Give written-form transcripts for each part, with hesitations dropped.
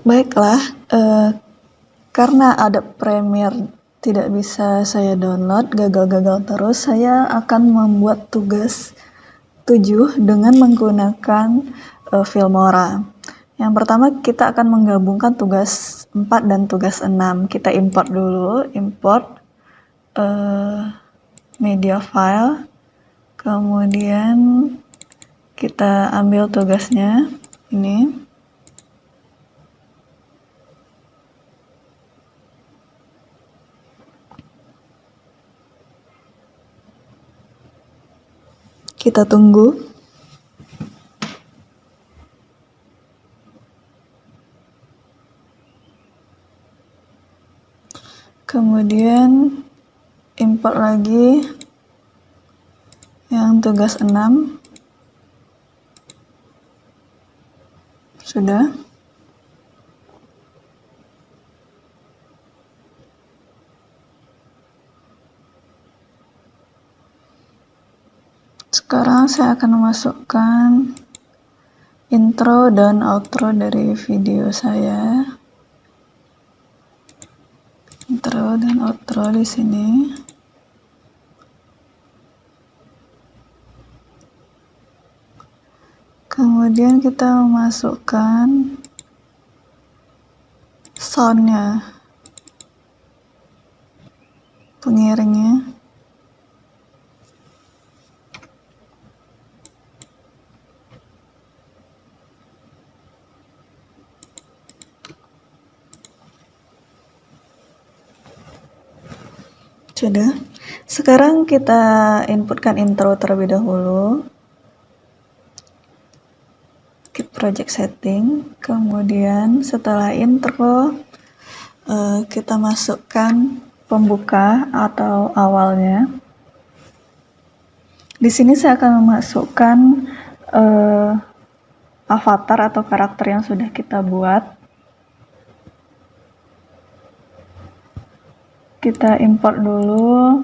Baiklah, karena ada Premiere tidak bisa saya download, gagal-gagal terus, saya akan membuat tugas 7 dengan menggunakan Filmora. Yang pertama kita akan menggabungkan tugas 4 dan tugas 6. Kita import dulu, import media file, kemudian kita ambil tugasnya, ini. Kita tunggu. Kemudian import lagi yang tugas 6. Sudah. Sekarang saya akan memasukkan intro dan outro dari video saya. Intro dan outro di sini. Kemudian kita memasukkan soundnya, pengiringnya. Sudah. Sekarang kita inputkan intro terlebih dahulu. Keep project setting. Kemudian setelah intro, kita masukkan pembuka atau awalnya. Di sini saya akan memasukkan avatar atau karakter yang sudah kita buat. Kita import dulu.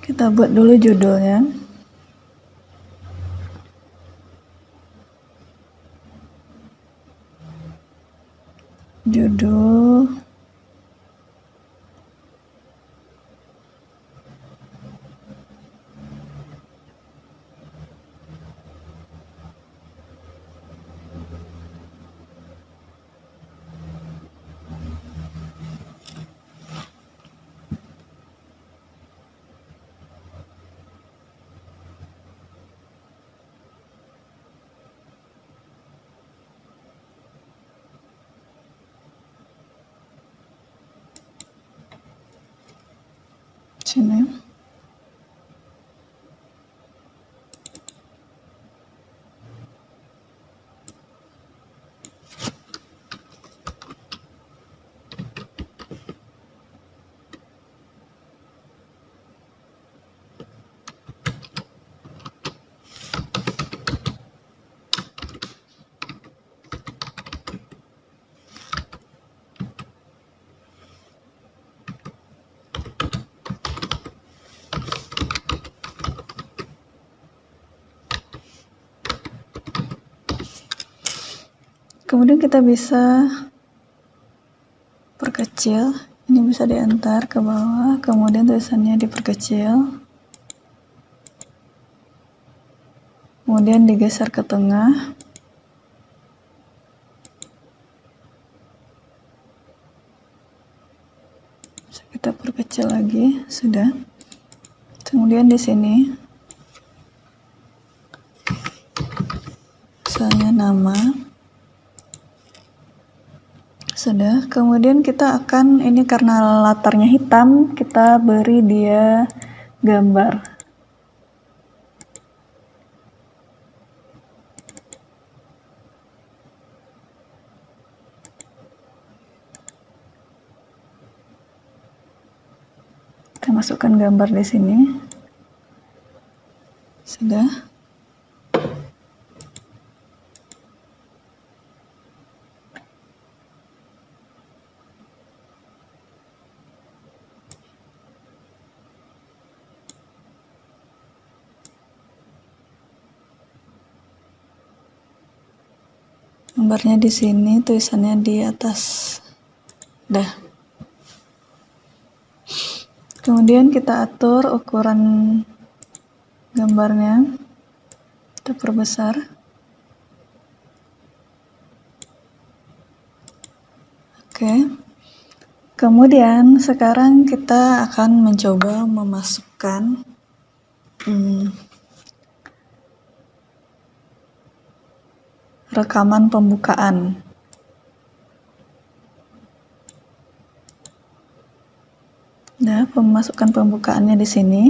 Kita buat dulu judulnya. Judul. Sini. Kemudian kita bisa perkecil, ini bisa diantar ke bawah, kemudian tulisannya diperkecil, kemudian digeser ke tengah, kita perkecil lagi, sudah. Kemudian di sini, misalnya nama. Sudah, kemudian kita akan, ini karena latarnya hitam, kita beri dia gambar. masukkan gambar di sini. Sudah. Gambarnya di sini, tulisannya di atas. Dah. Kemudian kita atur ukuran gambarnya. Kita perbesar. Oke. Kemudian sekarang kita akan mencoba memasukkan rekaman pembukaan. Nah, memasukkan pembukaannya di sini.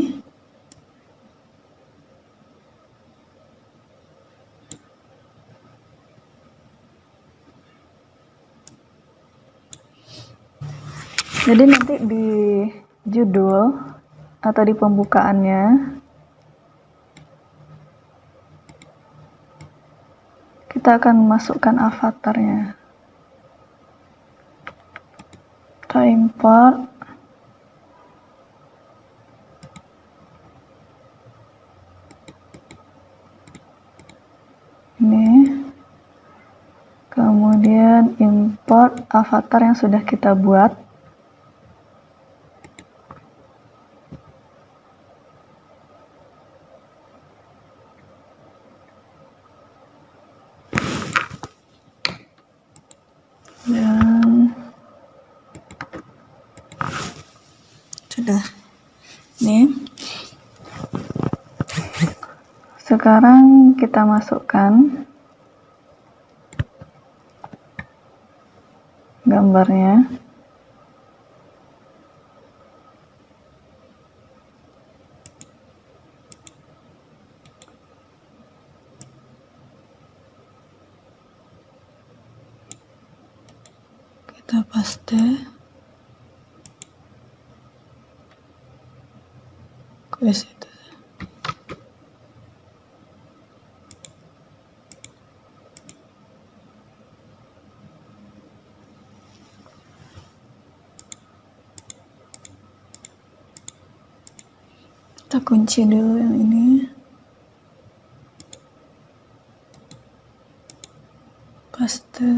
Jadi nanti di judul atau di pembukaannya kita akan masukkan avatarnya. Kita import. Ini. Kemudian import avatar yang sudah kita buat. Dan sudah. Nih. Sekarang kita masukkan gambarnya. Kita paste. Ke situ. Kita kunci dulu yang ini. Paste.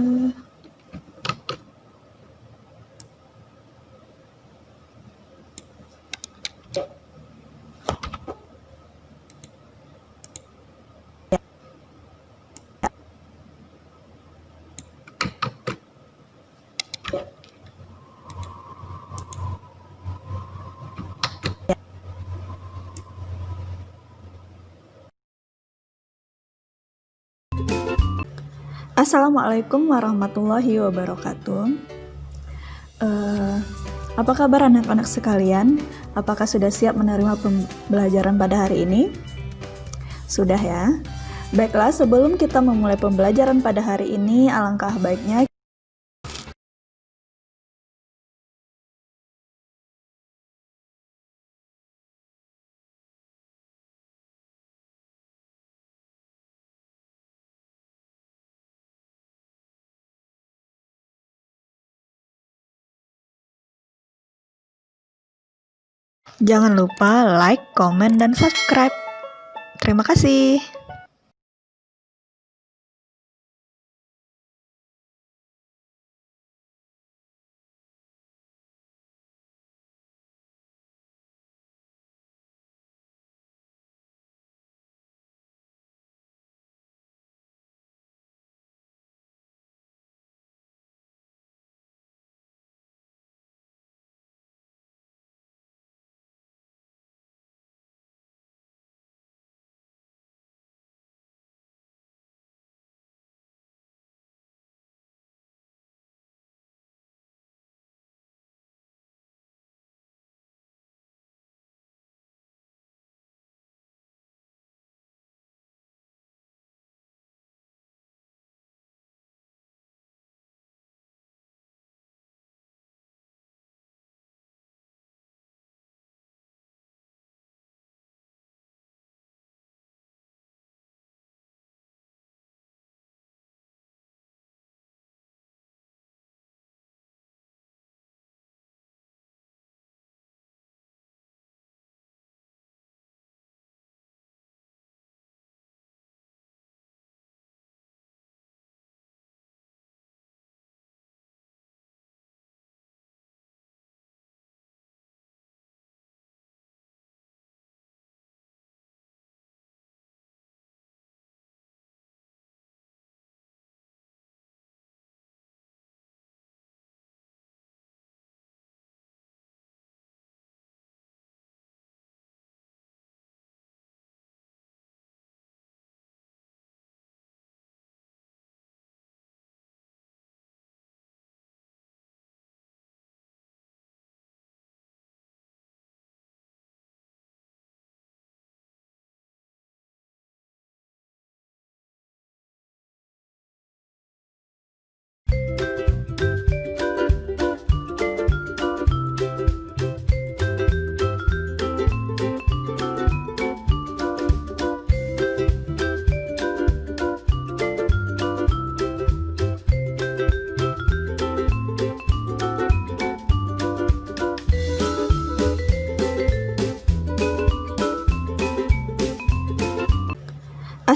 Assalamualaikum warahmatullahi wabarakatuh. Apa kabar anak-anak sekalian? Apakah sudah siap menerima pembelajaran pada hari ini? Sudah ya? Baiklah, sebelum kita memulai pembelajaran pada hari ini, alangkah baiknya jangan lupa like, komen, dan subscribe. Terima kasih.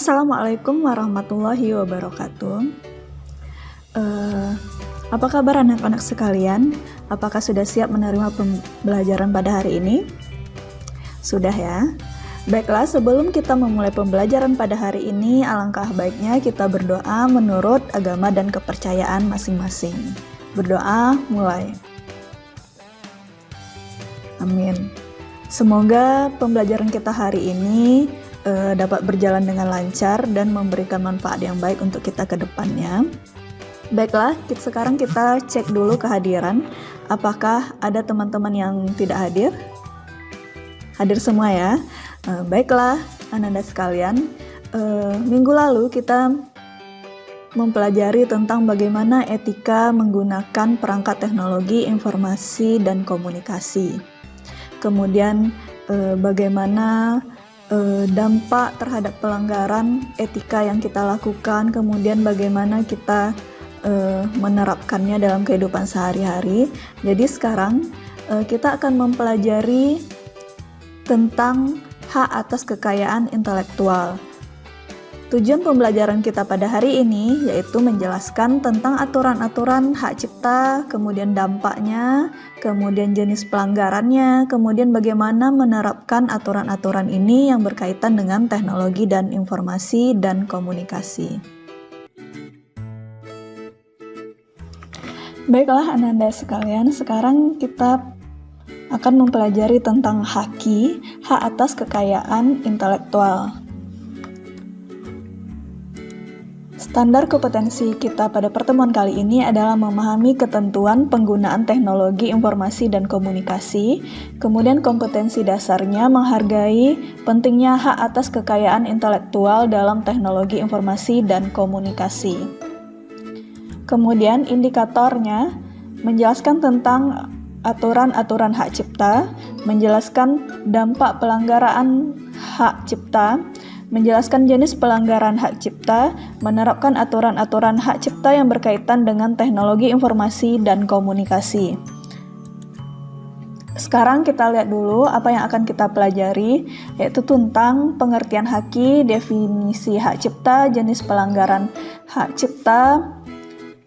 Assalamualaikum warahmatullahi wabarakatuh. Apa kabar anak-anak sekalian? Apakah sudah siap menerima pembelajaran pada hari ini? Sudah ya? Baiklah, sebelum kita memulai pembelajaran pada hari ini, alangkah baiknya kita berdoa menurut agama dan kepercayaan masing-masing. Berdoa, mulai. Amin. Semoga pembelajaran kita hari ini dapat berjalan dengan lancar dan memberikan manfaat yang baik untuk kita ke depannya. Baiklah, sekarang kita cek dulu kehadiran. Apakah ada teman-teman yang tidak hadir? Hadir semua ya. Baiklah, Ananda sekalian. Minggu lalu kita mempelajari tentang bagaimana etika menggunakan perangkat teknologi informasi dan komunikasi. Kemudian bagaimana dampak terhadap pelanggaran etika yang kita lakukan, kemudian bagaimana kita menerapkannya dalam kehidupan sehari-hari. Jadi sekarang kita akan mempelajari tentang hak atas kekayaan intelektual. Tujuan pembelajaran kita pada hari ini yaitu menjelaskan tentang aturan-aturan hak cipta, kemudian dampaknya, kemudian jenis pelanggarannya, kemudian bagaimana menerapkan aturan-aturan ini yang berkaitan dengan teknologi dan informasi dan komunikasi. Baiklah Ananda sekalian, sekarang kita akan mempelajari tentang HAKI, hak atas kekayaan intelektual. Standar kompetensi kita pada pertemuan kali ini adalah memahami ketentuan penggunaan teknologi informasi dan komunikasi, kemudian kompetensi dasarnya menghargai pentingnya hak atas kekayaan intelektual dalam teknologi informasi dan komunikasi. Kemudian indikatornya menjelaskan tentang aturan-aturan hak cipta, menjelaskan dampak pelanggaran hak cipta, menjelaskan jenis pelanggaran hak cipta, menerapkan aturan-aturan hak cipta yang berkaitan dengan teknologi informasi dan komunikasi. Sekarang kita lihat dulu apa yang akan kita pelajari, yaitu tentang pengertian HAKI, definisi hak cipta, jenis pelanggaran hak cipta,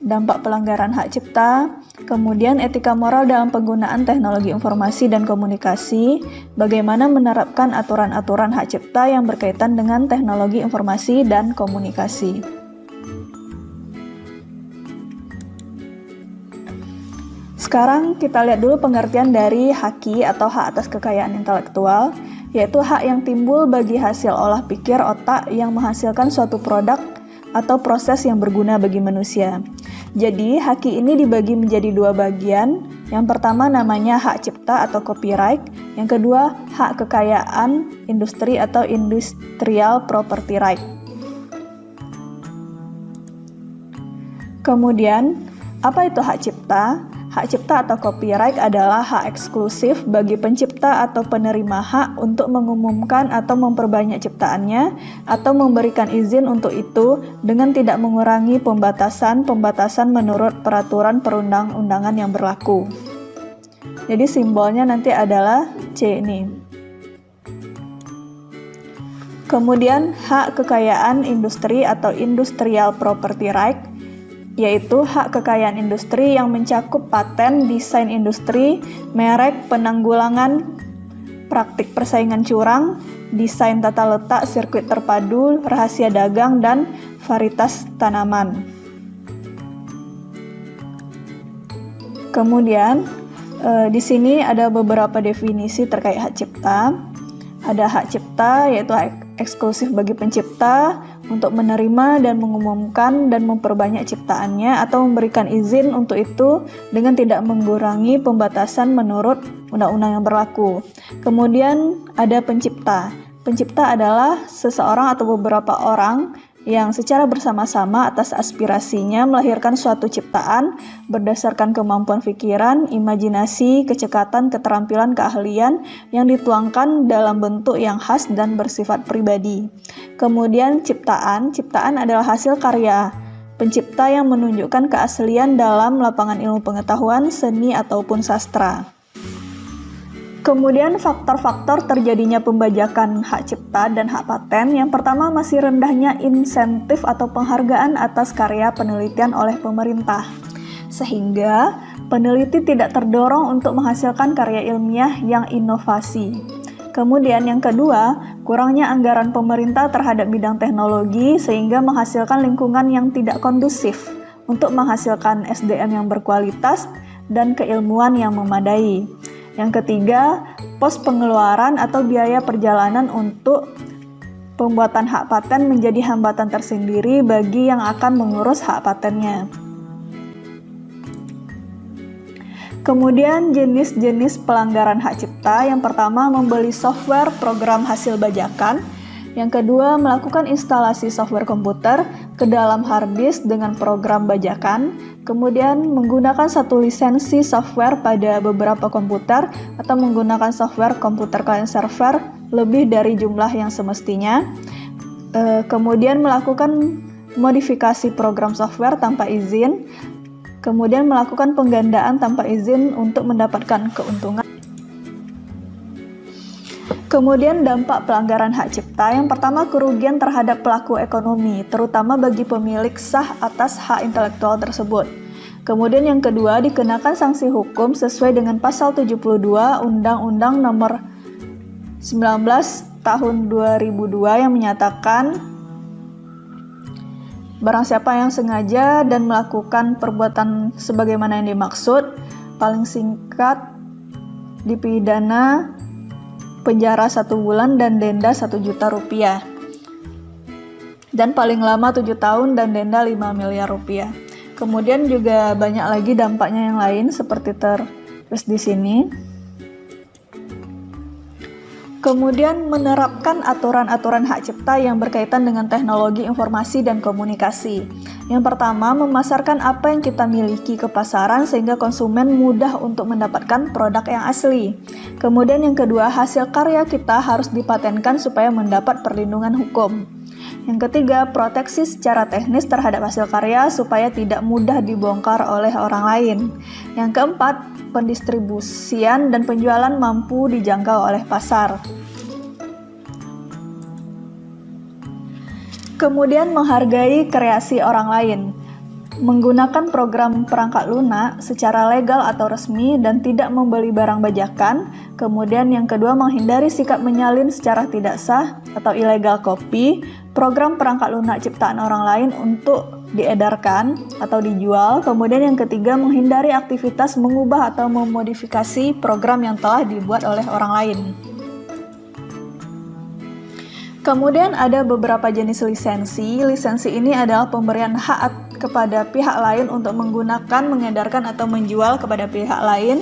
dampak pelanggaran hak cipta, kemudian etika moral dalam penggunaan teknologi informasi dan komunikasi, bagaimana menerapkan aturan-aturan hak cipta yang berkaitan dengan teknologi informasi dan komunikasi. Sekarang kita lihat dulu pengertian dari HAKI atau hak atas kekayaan intelektual, yaitu hak yang timbul bagi hasil olah pikir otak yang menghasilkan suatu produk atau proses yang berguna bagi manusia. Jadi, HAKI ini dibagi menjadi dua bagian. Yang pertama namanya hak cipta atau copyright, yang kedua hak kekayaan industri atau industrial property right. Kemudian, apa itu hak cipta? Hak cipta atau copyright adalah hak eksklusif bagi pencipta atau penerima hak untuk mengumumkan atau memperbanyak ciptaannya atau memberikan izin untuk itu dengan tidak mengurangi pembatasan menurut peraturan perundang-undangan yang berlaku. Jadi simbolnya nanti adalah C ini. Kemudian hak kekayaan industri atau industrial property right, yaitu hak kekayaan industri yang mencakup paten, desain industri, merek, penanggulangan praktik persaingan curang, desain tata letak sirkuit terpadu, rahasia dagang, dan varietas tanaman. Kemudian di sini ada beberapa definisi terkait hak cipta. Ada hak cipta yaitu hak eksklusif bagi pencipta untuk menerima dan mengumumkan dan memperbanyak ciptaannya atau memberikan izin untuk itu dengan tidak mengurangi pembatasan menurut undang-undang yang berlaku. Kemudian ada pencipta. Pencipta adalah seseorang atau beberapa orang yang secara bersama-sama atas aspirasinya melahirkan suatu ciptaan berdasarkan kemampuan pikiran, imajinasi, kecekatan, keterampilan, keahlian yang dituangkan dalam bentuk yang khas dan bersifat pribadi. Kemudian ciptaan adalah hasil karya pencipta yang menunjukkan keaslian dalam lapangan ilmu pengetahuan, seni, ataupun sastra. Kemudian faktor-faktor terjadinya pembajakan hak cipta dan hak paten. Yang pertama, masih rendahnya insentif atau penghargaan atas karya penelitian oleh pemerintah, sehingga peneliti tidak terdorong untuk menghasilkan karya ilmiah yang inovasi. Kemudian yang kedua, kurangnya anggaran pemerintah terhadap bidang teknologi sehingga menghasilkan lingkungan yang tidak kondusif untuk menghasilkan SDM yang berkualitas dan keilmuan yang memadai. Yang ketiga, pos pengeluaran atau biaya perjalanan untuk pembuatan hak paten menjadi hambatan tersendiri bagi yang akan mengurus hak patennya. Kemudian jenis-jenis pelanggaran hak cipta. Yang pertama, membeli software program hasil bajakan. Yang kedua, melakukan instalasi software komputer ke dalam hard disk dengan program bajakan. Kemudian, menggunakan satu lisensi software pada beberapa komputer atau menggunakan software komputer client server lebih dari jumlah yang semestinya. Kemudian, melakukan modifikasi program software tanpa izin. Kemudian, melakukan penggandaan tanpa izin untuk mendapatkan keuntungan. Kemudian dampak pelanggaran hak cipta. Yang pertama, kerugian terhadap pelaku ekonomi, terutama bagi pemilik sah atas hak intelektual tersebut. Kemudian yang kedua, dikenakan sanksi hukum sesuai dengan pasal 72 Undang-Undang Nomor 19 Tahun 2002 yang menyatakan barang siapa yang sengaja dan melakukan perbuatan sebagaimana yang dimaksud, paling singkat dipidana penjara 1 bulan dan denda 1 juta rupiah, dan paling lama 7 tahun dan denda 5 miliar rupiah. Kemudian juga banyak lagi dampaknya yang lain seperti tertulis di sini. Kemudian menerapkan aturan-aturan hak cipta yang berkaitan dengan teknologi informasi dan komunikasi. Yang pertama, memasarkan apa yang kita miliki ke pasaran sehingga konsumen mudah untuk mendapatkan produk yang asli. Kemudian yang kedua, hasil karya kita harus dipatenkan supaya mendapat perlindungan hukum. Yang ketiga, proteksi secara teknis terhadap hasil karya supaya tidak mudah dibongkar oleh orang lain. Yang keempat, pendistribusian dan penjualan mampu dijangkau oleh pasar. Kemudian menghargai kreasi orang lain. Menggunakan program perangkat lunak secara legal atau resmi dan tidak membeli barang bajakan. Kemudian yang kedua, menghindari sikap menyalin secara tidak sah atau illegal copy program perangkat lunak ciptaan orang lain untuk diedarkan atau dijual. Kemudian yang ketiga, menghindari aktivitas mengubah atau memodifikasi program yang telah dibuat oleh orang lain. Kemudian ada beberapa jenis lisensi. Lisensi ini adalah pemberian hak kepada pihak lain untuk menggunakan, mengedarkan, atau menjual kepada pihak lain.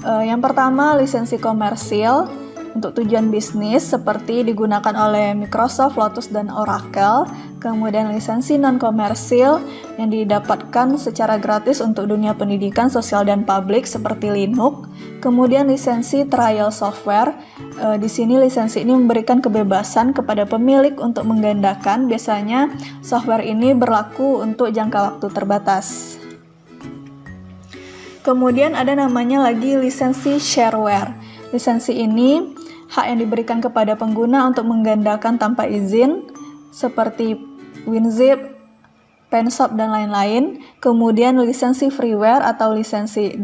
Yang pertama, lisensi komersil untuk tujuan bisnis seperti digunakan oleh Microsoft, Lotus, dan Oracle. Kemudian lisensi non-komersil yang didapatkan secara gratis untuk dunia pendidikan, sosial, dan publik seperti Linux. Kemudian lisensi trial software. Di sini lisensi ini memberikan kebebasan kepada pemilik untuk menggandakan. Biasanya software ini berlaku untuk jangka waktu terbatas. Kemudian ada namanya lagi lisensi shareware. Lisensi ini hak yang diberikan kepada pengguna untuk menggandakan tanpa izin seperti WinZip, Penshop, dan lain-lain. Kemudian lisensi freeware atau lisensi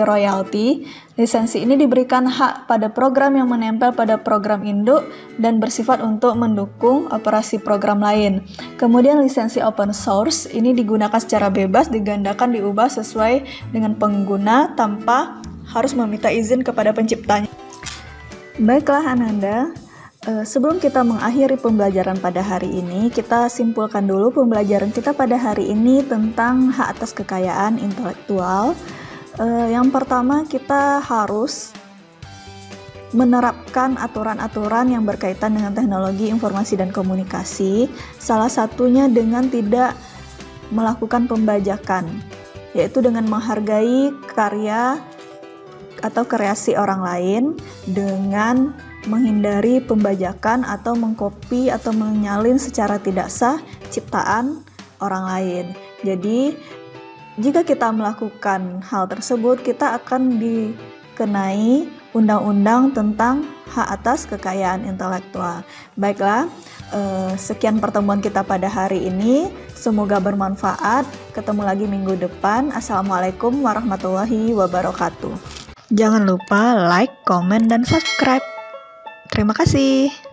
royalty. Lisensi ini diberikan hak pada program yang menempel pada program induk dan bersifat untuk mendukung operasi program lain. Kemudian lisensi open source ini digunakan secara bebas, digandakan, diubah sesuai dengan pengguna tanpa harus meminta izin kepada penciptanya. Baiklah Ananda, sebelum kita mengakhiri pembelajaran pada hari ini, kita simpulkan dulu pembelajaran kita pada hari ini tentang hak atas kekayaan intelektual. Yang pertama, kita harus menerapkan aturan-aturan yang berkaitan dengan teknologi informasi dan komunikasi, salah satunya dengan tidak melakukan pembajakan, yaitu dengan menghargai karya atau kreasi orang lain, dengan menghindari pembajakan atau mengkopi atau menyalin secara tidak sah ciptaan orang lain. Jadi, jika kita melakukan hal tersebut, kita akan dikenai undang-undang tentang hak atas kekayaan intelektual. Baiklah, sekian pertemuan kita pada hari ini. Semoga bermanfaat. Ketemu lagi minggu depan. Assalamualaikum warahmatullahi wabarakatuh. Jangan lupa like, komen, dan subscribe. Terima kasih.